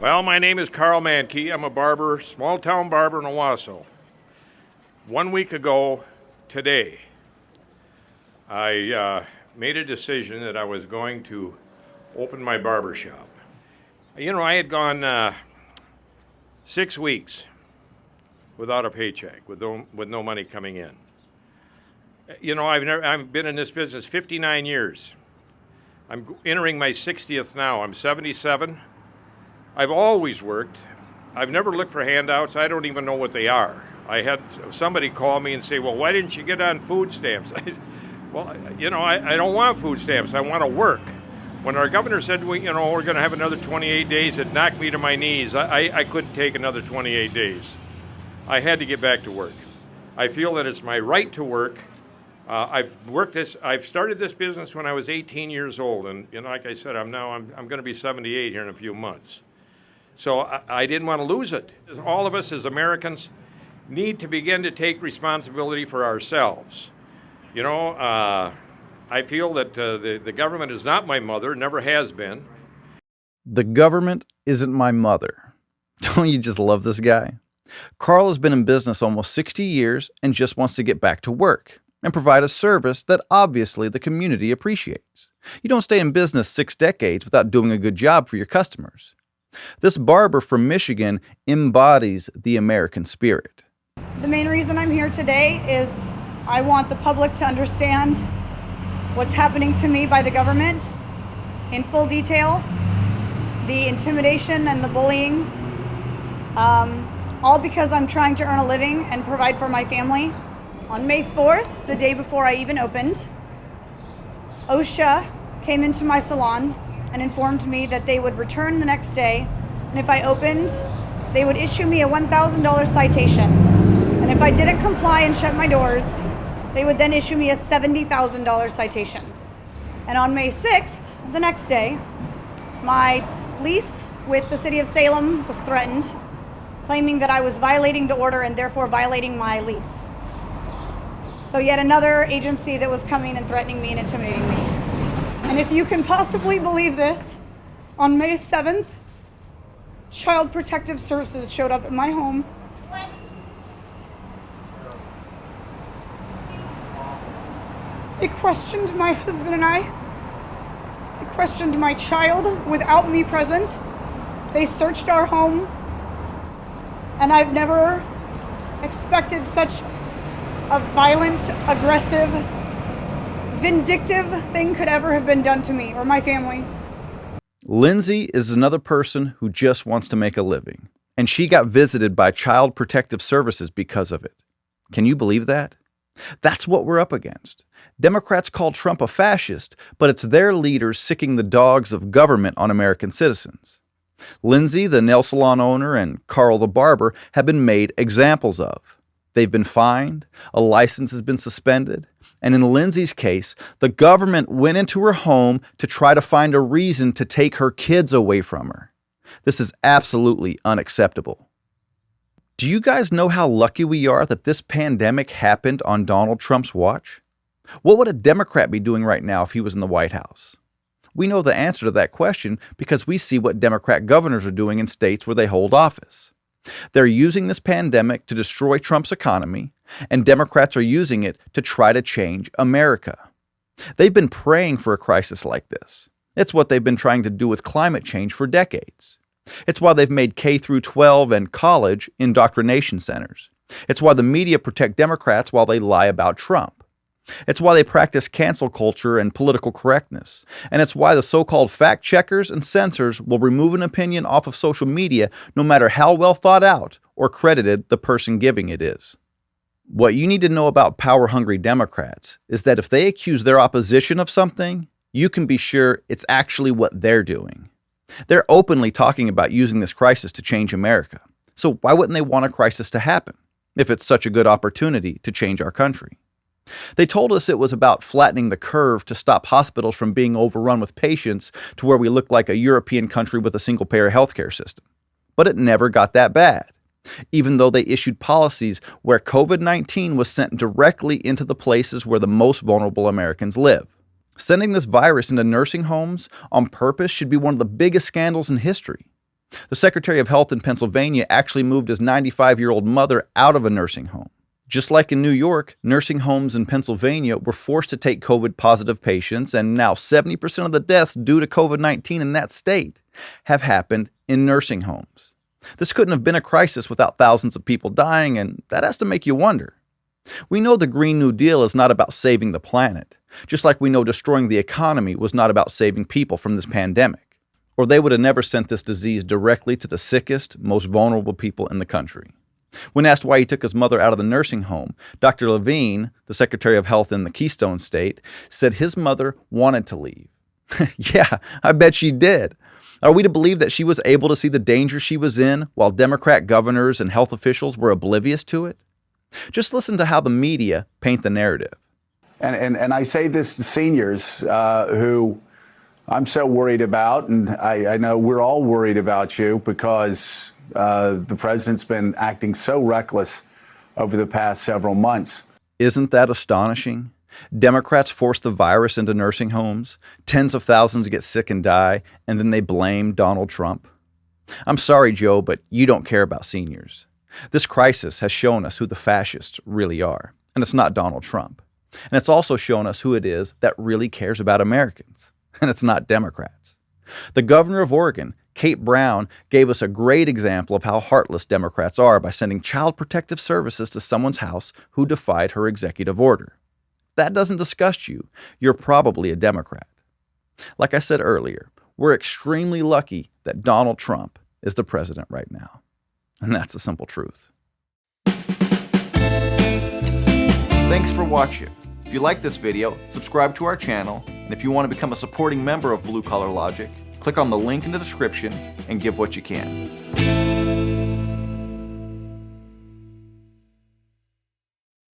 Well, my name is Carl Mankey. I'm a barber, small-town barber in Owasso. 1 week ago today, I made a decision that I was going to open my barber shop. You know, I had gone 6 weeks without a paycheck, with no money coming in. You know, I've been in this business 59 years. I'm entering my 60th now. I'm 77. I've always worked. I've never looked for handouts. I don't even know what they are. I had somebody call me and say, well, why didn't you get on food stamps? Well, you know, I don't want food stamps. I want to work. When our governor said, we're going to have another 28 days, it knocked me to my knees. I couldn't take another 28 days. I had to get back to work. I feel that it's my right to work. I've started this business when I was 18 years old, and like I said, I'm going to be 78 here in a few months. So I didn't want to lose it. All of us as Americans need to begin to take responsibility for ourselves. You know, I feel that the government is not my mother, never has been. The government isn't my mother. Don't you just love this guy? Carl has been in business almost 60 years and just wants to get back to work and provide a service that obviously the community appreciates. You don't stay in business 6 decades without doing a good job for your customers. This barber from Michigan embodies the American spirit. The main reason I'm here today is I want the public to understand what's happening to me by the government in full detail, the intimidation and the bullying, all because I'm trying to earn a living and provide for my family. On May 4th, the day before I even opened, OSHA came into my salon and informed me that they would return the next day, and if I opened, they would issue me a $1,000 citation. And if I didn't comply and shut my doors, they would then issue me a $70,000 citation. And on May 6th, the next day, my lease with the city of Salem was threatened, claiming that I was violating the order and therefore violating my lease. So yet another agency that was coming and threatening me and intimidating me. And if you can possibly believe this, on May 7th, Child Protective Services showed up at my home. They questioned my husband and I. They questioned my child without me present. They searched our home. And I've never expected such a violent, aggressive, vindictive thing could ever have been done to me or my family. Lindsay is another person who just wants to make a living, and she got visited by Child Protective Services because of it. Can you believe that? That's what we're up against. Democrats call Trump a fascist, but it's their leaders sicking the dogs of government on American citizens. Lindsay, the nail salon owner, and Carl the barber have been made examples of. They've been fined, a license has been suspended, and in Lindsay's case, the government went into her home to try to find a reason to take her kids away from her. This is absolutely unacceptable. Do you guys know how lucky we are that this pandemic happened on Donald Trump's watch? What would a Democrat be doing right now if he was in the White House? We know the answer to that question because we see what Democrat governors are doing in states where they hold office. They're using this pandemic to destroy Trump's economy, and Democrats are using it to try to change America. They've been praying for a crisis like this. It's what they've been trying to do with climate change for decades. It's why they've made K through 12 and college indoctrination centers. It's why the media protect Democrats while they lie about Trump. It's why they practice cancel culture and political correctness. And it's why the so-called fact checkers and censors will remove an opinion off of social media no matter how well thought out or credited the person giving it is. What you need to know about power-hungry Democrats is that if they accuse their opposition of something, you can be sure it's actually what they're doing. They're openly talking about using this crisis to change America. So why wouldn't they want a crisis to happen if it's such a good opportunity to change our country? They told us it was about flattening the curve to stop hospitals from being overrun with patients to where we look like a European country with a single-payer healthcare system. But it never got that bad, even though they issued policies where COVID-19 was sent directly into the places where the most vulnerable Americans live. Sending this virus into nursing homes on purpose should be one of the biggest scandals in history. The Secretary of Health in Pennsylvania actually moved his 95-year-old mother out of a nursing home. Just like in New York, nursing homes in Pennsylvania were forced to take COVID-positive patients, and now 70% of the deaths due to COVID-19 in that state have happened in nursing homes. This couldn't have been a crisis without thousands of people dying, and that has to make you wonder. We know the Green New Deal is not about saving the planet, just like we know destroying the economy was not about saving people from this pandemic, or they would have never sent this disease directly to the sickest, most vulnerable people in the country. When asked why he took his mother out of the nursing home, Dr. Levine, the Secretary of Health in the Keystone State, said his mother wanted to leave. Yeah, I bet she did. Are we to believe that she was able to see the danger she was in while Democrat governors and health officials were oblivious to it? Just listen to how the media paint the narrative. And I say this to seniors who I'm so worried about, and I know we're all worried about you because the president's been acting so reckless over the past several months. Isn't that astonishing? Democrats force the virus into nursing homes, tens of thousands get sick and die, and then they blame Donald Trump. I'm sorry, Joe, but you don't care about seniors. This crisis has shown us who the fascists really are, and it's not Donald Trump. And it's also shown us who it is that really cares about Americans, and it's not Democrats. The governor of Oregon, Kate Brown, gave us a great example of how heartless Democrats are by sending Child Protective Services to someone's house who defied her executive order. If that doesn't disgust you, you're probably a Democrat. Like I said earlier, we're extremely lucky that Donald Trump is the president right now. And that's the simple truth. Thanks for watching. If you like this video, subscribe to our channel, and if you want to become a supporting member of Blue Collar Logic, click on the link in the description and give what you can.